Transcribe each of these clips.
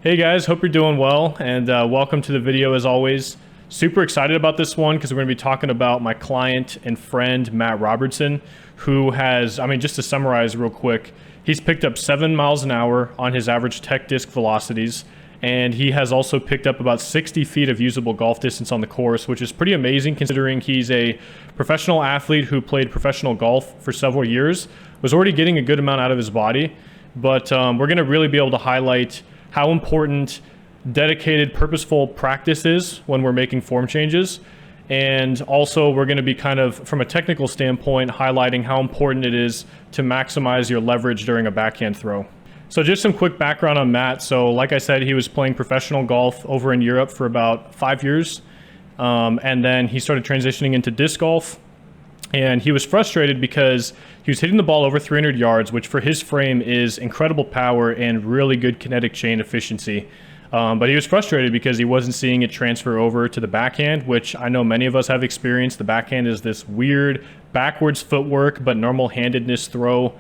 Hey guys, hope you're doing well, and welcome to the video as always. Super excited about this one because we're going to be talking about my client and friend Matt Robertson, who has, just to summarize real quick, he's picked up 7 miles an hour on his average tech disc velocities, and he has also picked up about 60 feet of usable golf distance on the course, which is pretty amazing considering he's a professional athlete who played professional golf for several years, was already getting a good amount out of his body, but we're going to really be able to highlight how important dedicated, purposeful practice is when we're making form changes. And also we're going to be kind of, from a technical standpoint, highlighting how important it is to maximize your leverage during a backhand throw. So just some quick background on Matt. So like I said, he was playing professional golf over in Europe for about 5 years. And then he started transitioning into disc golf. And he was frustrated because he was hitting the ball over 300 yards, which for his frame is incredible power and really good kinetic chain efficiency. But he was frustrated because he wasn't seeing it transfer over to the backhand, which I know many of us have experienced. The backhand is this weird backwards footwork, but normal handedness throw.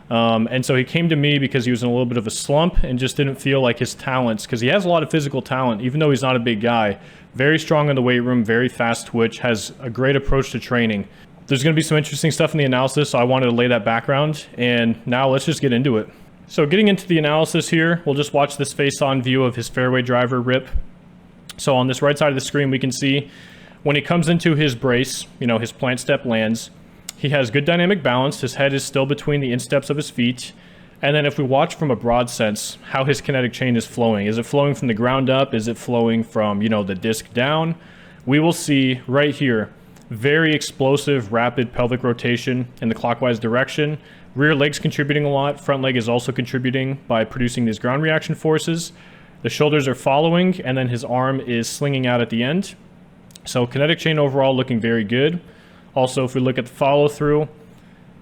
And so he came to me because he was in a little bit of a slump and just didn't feel like his talents, because he has a lot of physical talent, even though he's not a big guy. Very strong in the weight room, very fast twitch, has a great approach to training. There's going to be some interesting stuff in the analysis, so I wanted to lay that background, and now let's just get into it. So getting into the analysis here, we'll just watch this face-on view of his fairway driver rip. So on this right side of the screen, we can see when he comes into his brace, his plant step lands, he has good dynamic balance. His head is still between the insteps of his feet. And then if we watch from a broad sense, how his kinetic chain is flowing. Is it flowing from the ground up? Is it flowing from, the disc down? We will see right here, very explosive, rapid pelvic rotation in the clockwise direction. Rear leg's contributing a lot. Front leg is also contributing by producing these ground reaction forces. The shoulders are following, and then his arm is slinging out at the end. So kinetic chain overall looking very good. Also, if we look at the follow through,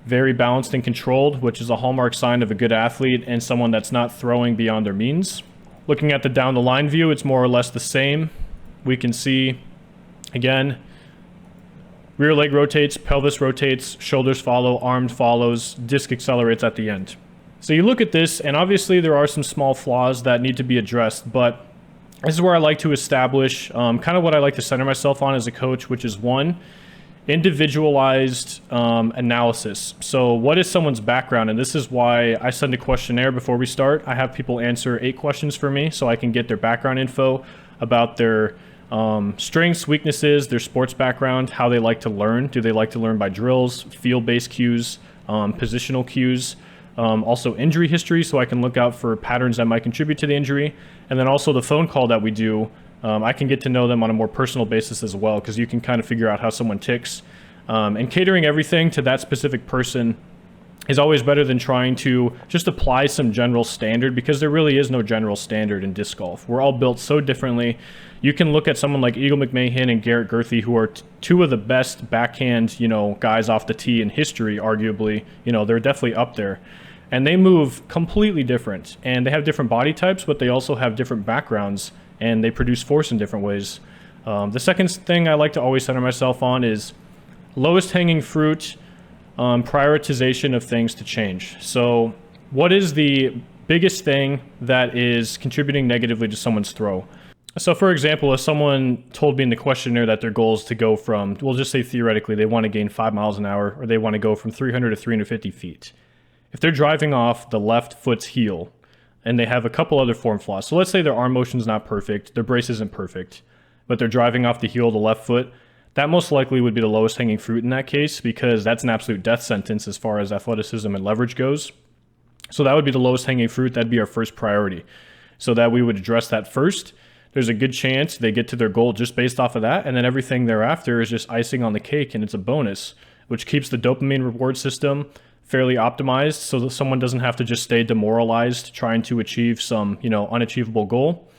very balanced and controlled, which is a hallmark sign of a good athlete and someone that's not throwing beyond their means. Looking at the down the line view, it's more or less the same. We can see, again, rear leg rotates, pelvis rotates, shoulders follow, arm follows, disc accelerates at the end. So you look at this, and obviously there are some small flaws that need to be addressed, but this is where I like to establish kind of what I like to center myself on as a coach, which is one, individualized analysis. So what is someone's background? And this is why I send a questionnaire before we start. I have people answer 8 questions for me so I can get their background info about their strengths, weaknesses, their sports background, how they like to learn. Do they like to learn by drills, field-based cues, positional cues, also injury history, so I can look out for patterns that might contribute to the injury, and then also the phone call that we do. I can get to know them on a more personal basis as well, because you can kind of figure out how someone ticks. And catering everything to that specific person is always better than trying to just apply some general standard, because there really is no general standard in disc golf. We're all built so differently. You can look at someone like Eagle McMahon and Garrett Gurthey, who are two of the best backhand, guys off the tee in history, arguably. They're definitely up there. And they move completely different. And they have different body types, but they also have different backgrounds, and they produce force in different ways. The second thing I like to always center myself on is lowest hanging fruit, prioritization of things to change. So what is the biggest thing that is contributing negatively to someone's throw? So for example, if someone told me in the questionnaire that their goal is to go from, we'll just say theoretically, they want to gain 5 miles an hour, or they want to go from 300 to 350 feet. If they're driving off the left foot's heel and they have a couple other form flaws, so let's say their arm motion is not perfect, their brace isn't perfect, but they're driving off the heel of the left foot, that most likely would be the lowest hanging fruit in that case, because that's an absolute death sentence as far as athleticism and leverage goes. So that would be the lowest hanging fruit. That'd be our first priority. So that we would address that first. There's a good chance they get to their goal just based off of that, and then everything thereafter is just icing on the cake, and it's a bonus, which keeps the dopamine reward system fairly optimized so that someone doesn't have to just stay demoralized trying to achieve some, unachievable goal.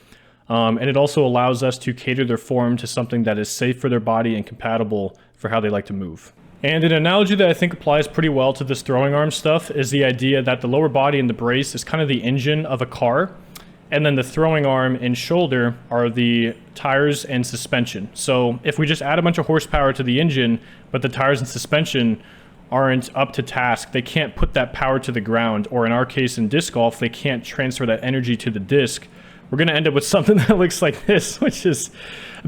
And it also allows us to cater their form to something that is safe for their body and compatible for how they like to move. And an analogy that I think applies pretty well to this throwing arm stuff is the idea that the lower body and the brace is kind of the engine of a car, and then the throwing arm and shoulder are the tires and suspension. So if we just add a bunch of horsepower to the engine, but the tires and suspension aren't up to task, they can't put that power to the ground, or in our case in disc golf, they can't transfer that energy to the disc, we're going to end up with something that looks like this, which is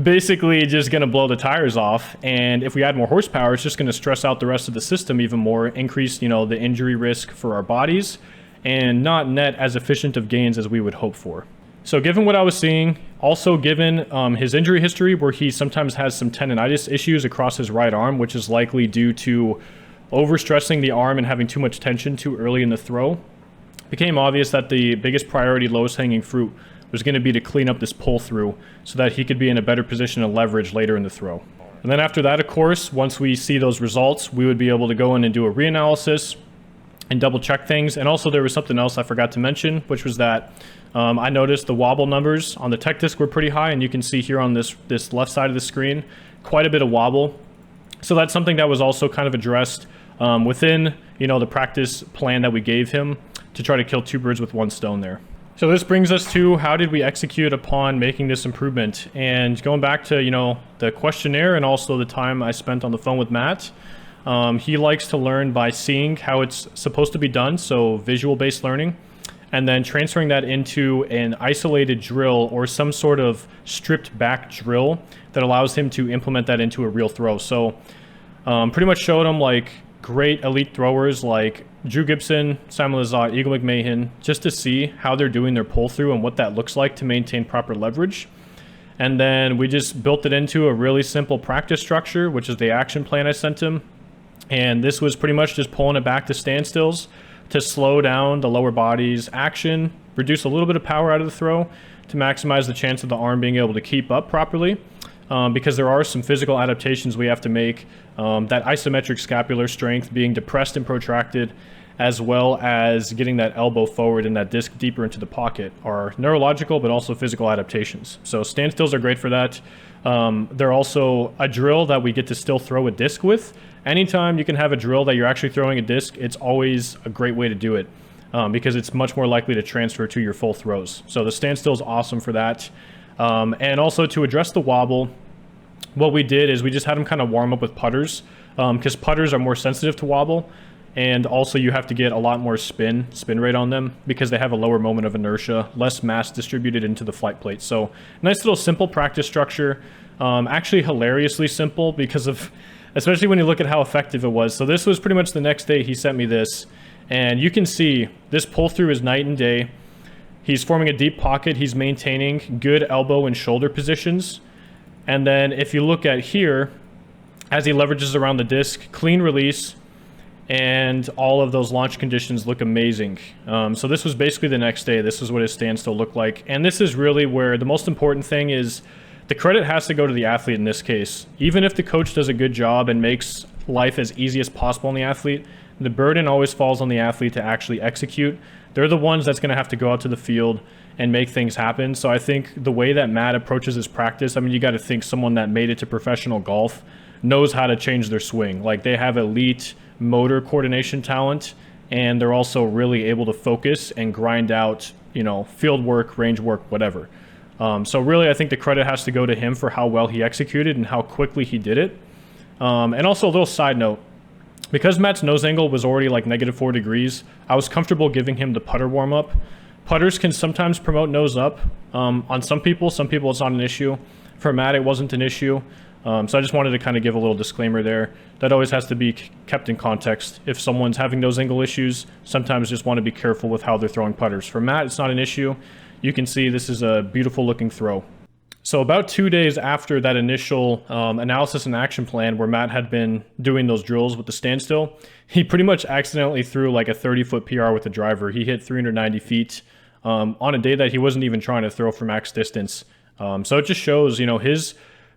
basically just going to blow the tires off. And if we add more horsepower, it's just going to stress out the rest of the system even more, increase, the injury risk for our bodies, and not net as efficient of gains as we would hope for. So given what I was seeing, also given his injury history where he sometimes has some tendonitis issues across his right arm, which is likely due to overstressing the arm and having too much tension too early in the throw, it became obvious that the biggest priority, lowest hanging fruit, was going to be to clean up this pull through so that he could be in a better position to leverage later in the throw. And then after that, of course, once we see those results, we would be able to go in and do a reanalysis and double check things. And also there was something else I forgot to mention, which was that I noticed the wobble numbers on the tech disc were pretty high, and you can see here on this left side of the screen, quite a bit of wobble. So that's something that was also kind of addressed within, the practice plan that we gave him to try to kill two birds with one stone there. So this brings us to how did we execute upon making this improvement? And going back to, the questionnaire and also the time I spent on the phone with Matt, he likes to learn by seeing how it's supposed to be done, so visual-based learning, and then transferring that into an isolated drill or some sort of stripped back drill that allows him to implement that into a real throw. So pretty much showed him like great elite throwers like Drew Gibson, Simon Lizotte, Eagle McMahon, just to see how they're doing their pull through and what that looks like to maintain proper leverage. And then we just built it into a really simple practice structure, which is the action plan I sent him. And this was pretty much just pulling it back to standstills to slow down the lower body's action, reduce a little bit of power out of the throw to maximize the chance of the arm being able to keep up properly. Because there are some physical adaptations we have to make, that isometric scapular strength being depressed and protracted, as well as getting that elbow forward and that disc deeper into the pocket are neurological but also physical adaptations. So standstills are great for that. They're also a drill that we get to still throw a disc with. Anytime you can have a drill that you're actually throwing a disc, it's always a great way to do it because it's much more likely to transfer to your full throws. So the standstill is awesome for that. And also to address the wobble, what we did is we just had him kind of warm up with putters because putters are more sensitive to wobble. And also you have to get a lot more spin rate on them because they have a lower moment of inertia, less mass distributed into the flight plate. So nice little simple practice structure, actually hilariously simple because of, especially when you look at how effective it was. So this was pretty much the next day he sent me this, and you can see this pull through is night and day. He's forming a deep pocket. He's maintaining good elbow and shoulder positions. And then if you look at here, as he leverages around the disc, clean release, and all of those launch conditions look amazing. So this was basically the next day. This is what his standstill looked like. And this is really where the most important thing is the credit has to go to the athlete in this case. Even if the coach does a good job and makes life as easy as possible on the athlete, the burden always falls on the athlete to actually execute. They're the ones that's going to have to go out to the field and make things happen. So I think the way that Matt approaches his practice, I mean, you got to think someone that made it to professional golf knows how to change their swing. Like they have elite motor coordination talent, and they're also really able to focus and grind out, field work, range work, whatever. So really, I think the credit has to go to him for how well he executed and how quickly he did it. And also a little side note, because Matt's nose angle was already like -4 degrees, I was comfortable giving him the putter warm up. Putters can sometimes promote nose up on some people it's not an issue. For Matt, it wasn't an issue. So I just wanted to kind of give a little disclaimer there. That always has to be kept in context. If someone's having nose angle issues, sometimes just want to be careful with how they're throwing putters. For Matt, it's not an issue. You can see this is a beautiful looking throw. So about 2 days after that initial analysis and action plan where Matt had been doing those drills with the standstill, he pretty much accidentally threw like a 30-foot PR with the driver. He hit 390 feet on a day that he wasn't even trying to throw for max distance. So it just shows, his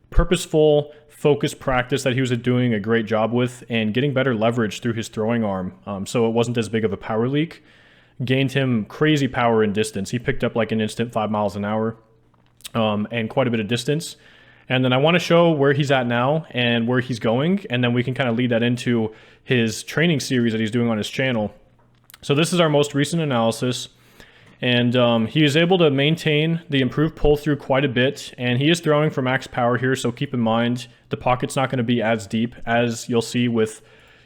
purposeful, focused practice that he was doing a great job with and getting better leverage through his throwing arm. So it wasn't as big of a power leak. Gained him crazy power and distance. He picked up like an instant 5 miles an hour and quite a bit of distance. And then I want to show where he's at now and where he's going. And then we can kind of lead that into his training series that he's doing on his channel. So this is our most recent analysis. And he is able to maintain the improved pull through quite a bit. And he is throwing for max power here. So keep in mind, the pocket's not going to be as deep as you'll see with,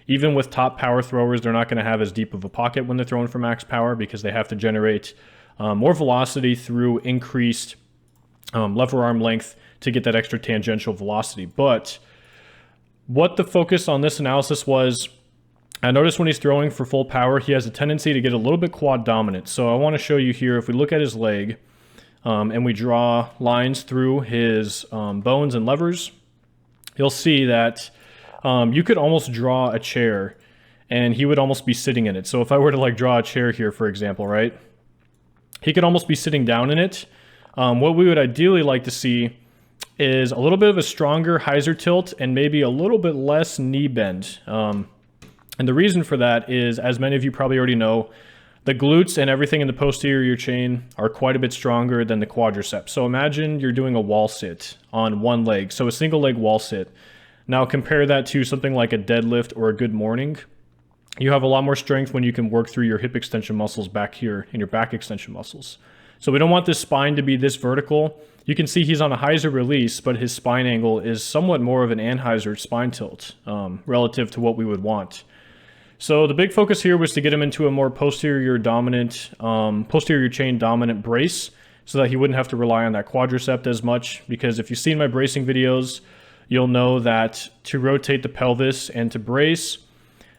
even with top power throwers, they're not going to have as deep of a pocket when they're throwing for max power because they have to generate more velocity through increased lever arm length to get that extra tangential velocity. But what the focus on this analysis was, I noticed when he's throwing for full power, he has a tendency to get a little bit quad dominant. So I want to show you here, if we look at his leg and we draw lines through his bones and levers, you'll see that you could almost draw a chair and he would almost be sitting in it. So if I were to like draw a chair here, for example, right? He could almost be sitting down in it. What we would ideally like to see is a little bit of a stronger hyzer tilt and maybe a little bit less knee bend. And the reason for that is, as many of you probably already know, the glutes and everything in the posterior chain are quite a bit stronger than the quadriceps. So imagine you're doing a wall sit on one leg, so a single leg wall sit. Now compare that to something like a deadlift or a good morning. You have a lot more strength when you can work through your hip extension muscles back here and your back extension muscles. So we don't want this spine to be this vertical. You can see he's on a hyzer release, but his spine angle is somewhat more of an anhyzer spine tilt relative to what we would want. So the big focus here was to get him into a more posterior dominant, posterior chain dominant brace so that he wouldn't have to rely on that quadricep as much. Because if you've seen my bracing videos, you'll know that to rotate the pelvis and to brace,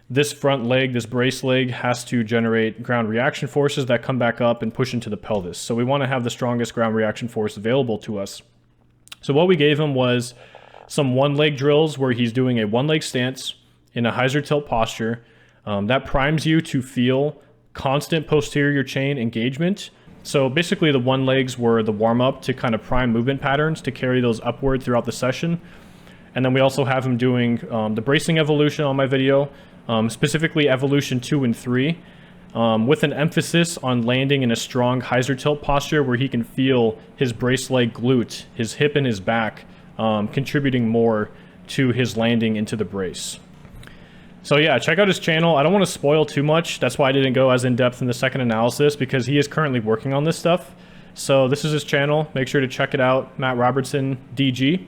this front leg, this brace leg, has to generate ground reaction forces that come back up and push into the pelvis. So we want to have the strongest ground reaction force available to us. So what we gave him was some one leg drills where he's doing a one leg stance in a hyzer tilt posture. That primes you to feel constant posterior chain engagement. So basically the one legs were the warm up to kind of prime movement patterns to carry those upward throughout the session. And then we also have him doing the bracing evolution on my video, specifically evolution 2 and 3, with an emphasis on landing in a strong hyzer tilt posture where he can feel his brace leg glute, his hip and his back, contributing more to his landing into the brace. So yeah, check out his channel. I don't want to spoil too much. That's why I didn't go as in-depth in the second analysis, because he is currently working on this stuff. So this is his channel. Make sure to check it out, Matt Robertson, DG.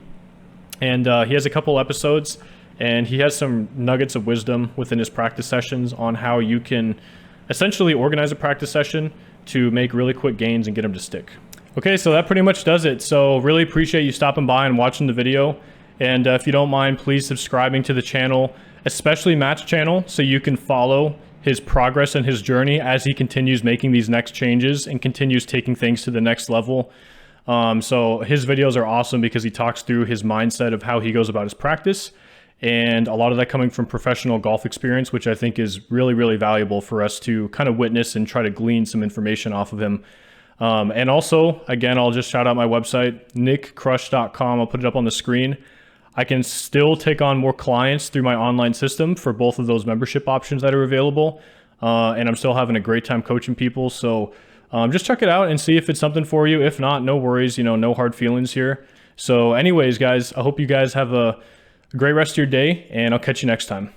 And he has a couple episodes, and he has some nuggets of wisdom within his practice sessions on how you can essentially organize a practice session to make really quick gains and get them to stick. Okay, so that pretty much does it. So really appreciate you stopping by and watching the video. And if you don't mind, please subscribing to the channel, especially Matt's channel, so you can follow his progress and his journey as he continues making these next changes and continues taking things to the next level. So his videos are awesome because he talks through his mindset of how he goes about his practice, and a lot of that coming from professional golf experience, which I think is really, really valuable for us to kind of witness and try to glean some information off of him. And also, again, I'll just shout out my website, nickcrush.com. I'll put it up on the screen. I can still take on more clients through my online system for both of those membership options that are available. And I'm still having a great time coaching people. So just check it out and see if it's something for you. If not, no worries, you know, no hard feelings here. So anyways, guys, I hope you guys have a great rest of your day, and I'll catch you next time.